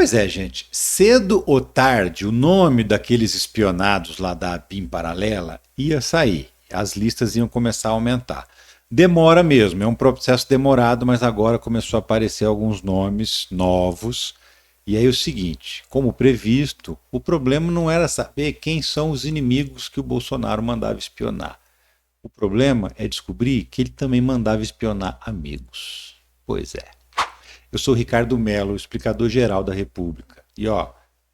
Pois é, gente. Cedo ou tarde, o nome daqueles espionados lá da ABIN paralela ia sair. As listas iam começar a aumentar. Demora mesmo, é um processo demorado, mas agora começou a aparecer alguns nomes novos. E aí o seguinte, como previsto, o problema não era saber quem são os inimigos que o Bolsonaro mandava espionar. O problema é descobrir que ele também mandava espionar amigos. Pois é. Eu sou o Ricardo Mello, explicador geral da República. E ó,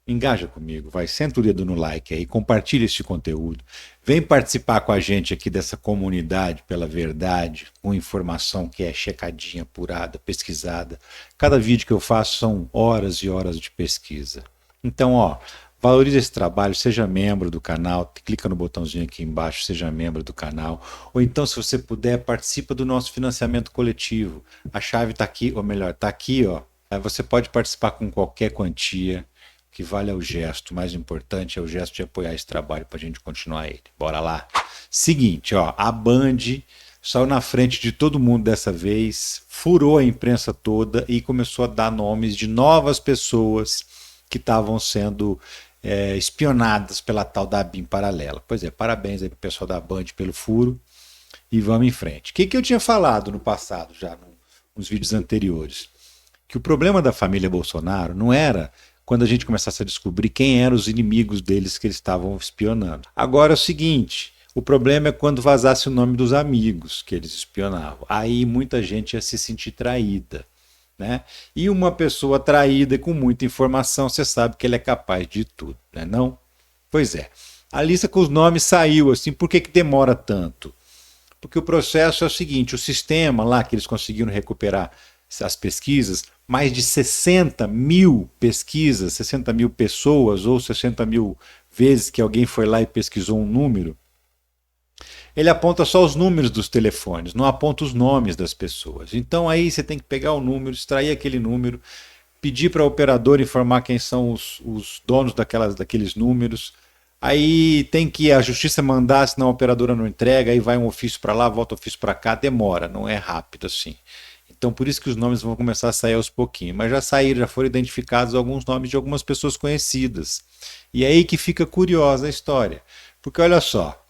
engaja comigo, vai, senta o dedo no like aí, compartilha este conteúdo. Vem participar com a gente aqui dessa comunidade pela verdade, com informação que é checadinha, apurada, pesquisada. Cada vídeo que eu faço são horas e horas de pesquisa. Então, ó, valorize esse trabalho, seja membro do canal, clica no botãozinho aqui embaixo, seja membro do canal. Ou então, se você puder, participa do nosso financiamento coletivo. A chave está aqui, ou melhor, está aqui, ó. Aí você pode participar com qualquer quantia. O que vale é o gesto, o mais importante é o gesto de apoiar esse trabalho para a gente continuar ele. Bora lá. Seguinte, ó, a Band saiu na frente de todo mundo dessa vez, furou a imprensa toda e começou a dar nomes de novas pessoas que estavam sendo espionadas pela tal da ABIN paralela. Pois é, parabéns aí pro pessoal da Band pelo furo e vamos em frente. O que eu tinha falado no passado, já nos vídeos anteriores? Que o problema da família Bolsonaro não era quando a gente começasse a descobrir quem eram os inimigos deles que eles estavam espionando. Agora é o seguinte, o problema é quando vazasse o nome dos amigos que eles espionavam. Aí muita gente ia se sentir traída. Né? E uma pessoa traída com muita informação, você sabe que ele é capaz de tudo, né? Não? Pois é. A lista com os nomes saiu assim, por que demora tanto? Porque o processo é o seguinte, o sistema lá que eles conseguiram recuperar as pesquisas, mais de 60 mil pesquisas, 60 mil pessoas ou 60 mil vezes que alguém foi lá e pesquisou um número, ele aponta só os números dos telefones, não aponta os nomes das pessoas. Então aí você tem que pegar o número, extrair aquele número, pedir para a operadora informar quem são os donos daqueles números. Aí tem que a justiça mandar, senão a operadora não entrega, aí vai um ofício para lá, volta ofício para cá, demora, não é rápido assim. Então por isso que os nomes vão começar a sair aos pouquinhos. Mas já saíram, já foram identificados alguns nomes de algumas pessoas conhecidas. E é aí que fica curiosa a história. Porque olha só,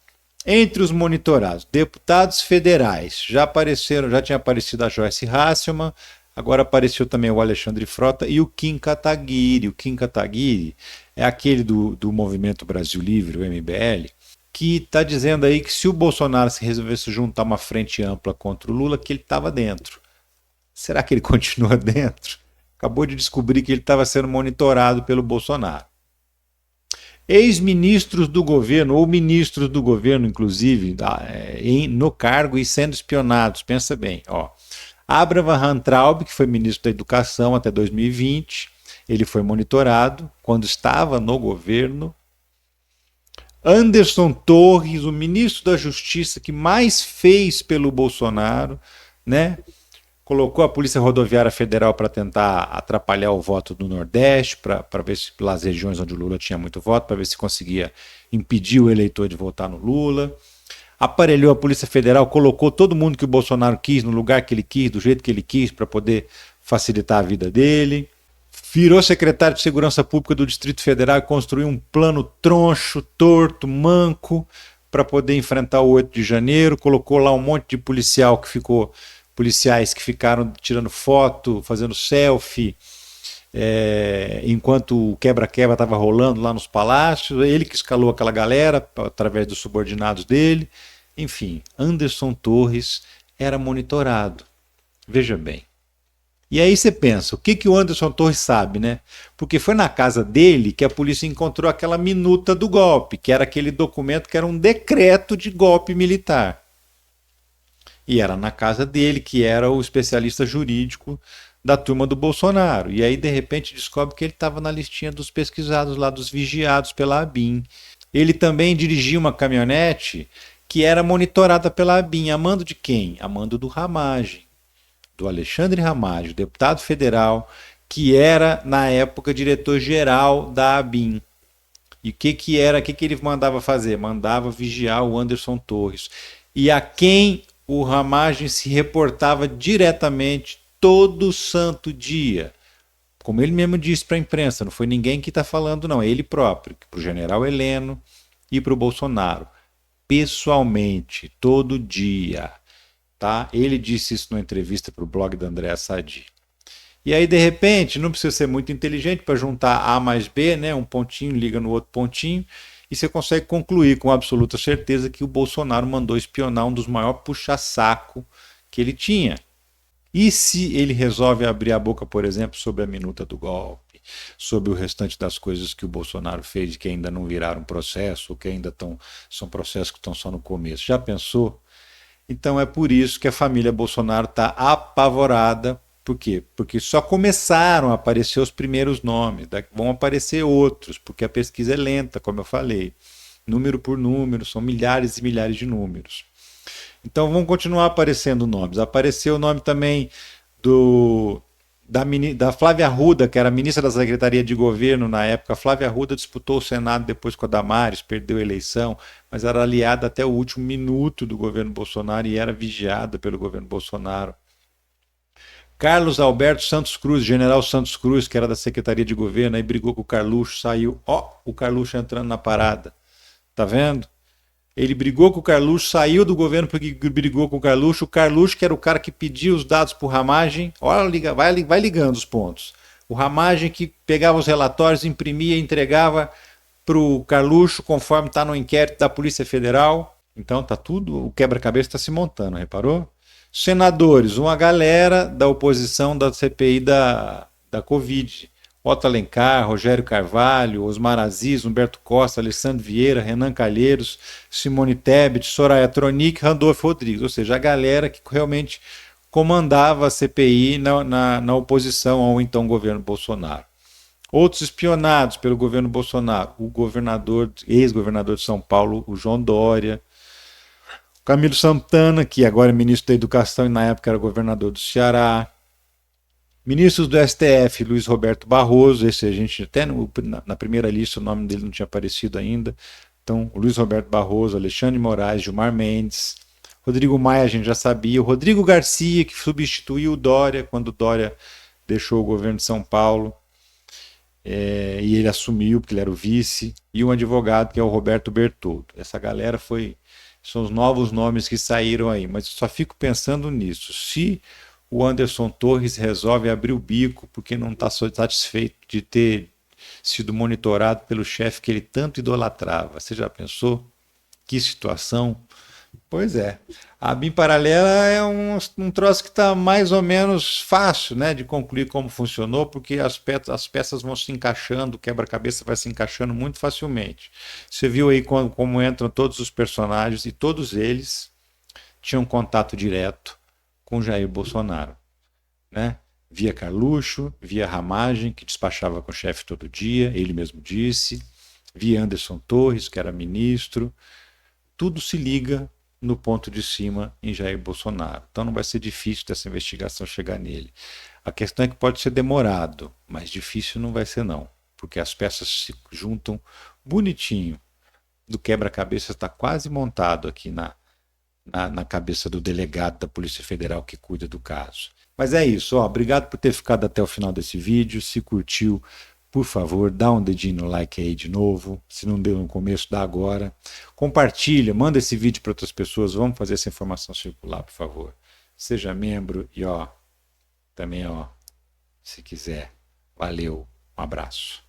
entre os monitorados, deputados federais, já tinha aparecido a Joyce Hasselmann, agora apareceu também o Alexandre Frota e o Kim Kataguiri. O Kim Kataguiri é aquele do Movimento Brasil Livre, o MBL, que está dizendo aí que se o Bolsonaro se resolvesse juntar uma frente ampla contra o Lula, que ele estava dentro. Será que ele continua dentro? Acabou de descobrir que ele estava sendo monitorado pelo Bolsonaro. Ex-ministros do governo, ou ministros do governo, inclusive, no cargo e sendo espionados, pensa bem. Ó. Abraham Weintraub, que foi ministro da Educação até 2020, ele foi monitorado quando estava no governo. Anderson Torres, o ministro da Justiça que mais fez pelo Bolsonaro, né? Colocou a Polícia Rodoviária Federal para tentar atrapalhar o voto do Nordeste, para ver se pelas regiões onde o Lula tinha muito voto, para ver se conseguia impedir o eleitor de votar no Lula. Aparelhou a Polícia Federal, colocou todo mundo que o Bolsonaro quis, no lugar que ele quis, do jeito que ele quis, para poder facilitar a vida dele. Virou secretário de Segurança Pública do Distrito Federal e construiu um plano troncho, torto, manco, para poder enfrentar o 8 de janeiro. Colocou lá um monte de policiais que ficaram tirando foto, fazendo selfie, enquanto o quebra-quebra estava rolando lá nos palácios. Ele que escalou aquela galera através dos subordinados dele. Enfim, Anderson Torres era monitorado. Veja bem. E aí você pensa, o que o Anderson Torres sabe, né? Porque foi na casa dele que a polícia encontrou aquela minuta do golpe, que era aquele documento que era um decreto de golpe militar. E era na casa dele, que era o especialista jurídico da turma do Bolsonaro. E aí, de repente, descobre que ele estava na listinha dos pesquisados lá, dos vigiados pela ABIN. Ele também dirigia uma caminhonete que era monitorada pela ABIN. A mando de quem? A mando do Ramagem, do Alexandre Ramagem, deputado federal, que era, na época, diretor-geral da ABIN. E o que ele mandava fazer? Mandava vigiar o Anderson Torres. E a quem o Ramagem se reportava diretamente todo santo dia? como ele mesmo disse para a imprensa, não foi ninguém que está falando, não, é ele próprio, para o general Heleno e para o Bolsonaro, pessoalmente, todo dia. Tá? Ele disse isso numa entrevista para o blog da Andréa Sadi. E aí, de repente, não precisa ser muito inteligente para juntar A mais B, né? Um pontinho liga no outro pontinho, e você consegue concluir com absoluta certeza que o Bolsonaro mandou espionar um dos maiores puxa-saco que ele tinha. E se ele resolve abrir a boca, por exemplo, sobre a minuta do golpe, sobre o restante das coisas que o Bolsonaro fez que ainda não viraram processo, ou que ainda são processos que estão só no começo? Já pensou? Então é por isso que a família Bolsonaro está apavorada. Por quê? Porque só começaram a aparecer os primeiros nomes, vão aparecer outros, porque a pesquisa é lenta, como eu falei. Número por número, são milhares e milhares de números. Então vão continuar aparecendo nomes. Apareceu o nome também do da Flávia Arruda, que era ministra da Secretaria de Governo na época. A Flávia Arruda disputou o Senado depois com a Damares, perdeu a eleição, mas era aliada até o último minuto do governo Bolsonaro e era vigiada pelo governo Bolsonaro. Carlos Alberto Santos Cruz, general Santos Cruz, que era da Secretaria de Governo, aí brigou com o Carluxo, saiu. Ó, o Carluxo entrando na parada. Tá vendo? Ele brigou com o Carluxo, saiu do governo porque brigou com o Carluxo. O Carluxo, que era o cara que pedia os dados para o Ramagem, olha, vai ligando os pontos. O Ramagem que pegava os relatórios, imprimia e entregava para o Carluxo, conforme está no inquérito da Polícia Federal. Então tá tudo, o quebra-cabeça está se montando, reparou? Senadores, uma galera da oposição da CPI da Covid. Otto Alencar, Rogério Carvalho, Osmar Aziz, Humberto Costa, Alessandro Vieira, Renan Calheiros, Simone Tebet, Soraya Tronic, Randolfo Rodrigues, ou seja, a galera que realmente comandava a CPI na oposição ao então governo Bolsonaro. Outros espionados pelo governo Bolsonaro, o governador, ex-governador de São Paulo, o João Dória, Camilo Santana, que agora é ministro da Educação e na época era governador do Ceará, ministros do STF, Luiz Roberto Barroso, esse a gente até na primeira lista o nome dele não tinha aparecido ainda. Então, Luiz Roberto Barroso, Alexandre de Moraes, Gilmar Mendes, Rodrigo Maia a gente já sabia, o Rodrigo Garcia, que substituiu o Dória quando o Dória deixou o governo de São Paulo, e ele assumiu porque ele era o vice, e um advogado que é o Roberto Bertoldo. Essa galera são os novos nomes que saíram aí, mas eu só fico pensando nisso. Se o Anderson Torres resolve abrir o bico porque não está satisfeito de ter sido monitorado pelo chefe que ele tanto idolatrava. Você já pensou? Que situação? Pois é. A BIM paralela é um troço que está mais ou menos fácil, né, de concluir como funcionou, porque as peças vão se encaixando, o quebra-cabeça vai se encaixando muito facilmente. Você viu aí como entram todos os personagens e todos eles tinham contato direto com Jair Bolsonaro, né? Via Carluxo, via Ramagem, que despachava com o chefe todo dia, ele mesmo disse, via Anderson Torres, que era ministro, tudo se liga no ponto de cima em Jair Bolsonaro. Então não vai ser difícil dessa investigação chegar nele. A questão é que pode ser demorado, mas difícil não vai ser não, porque as peças se juntam bonitinho. Do quebra-cabeça está quase montado aqui na cabeça do delegado da Polícia Federal que cuida do caso. Mas é isso, ó, obrigado por ter ficado até o final desse vídeo. Se curtiu, por favor, dá um dedinho no like aí de novo. Se não deu no começo, dá agora. Compartilha, manda esse vídeo para outras pessoas. Vamos fazer essa informação circular, por favor. Seja membro e, ó, também, ó, se quiser. Valeu, um abraço.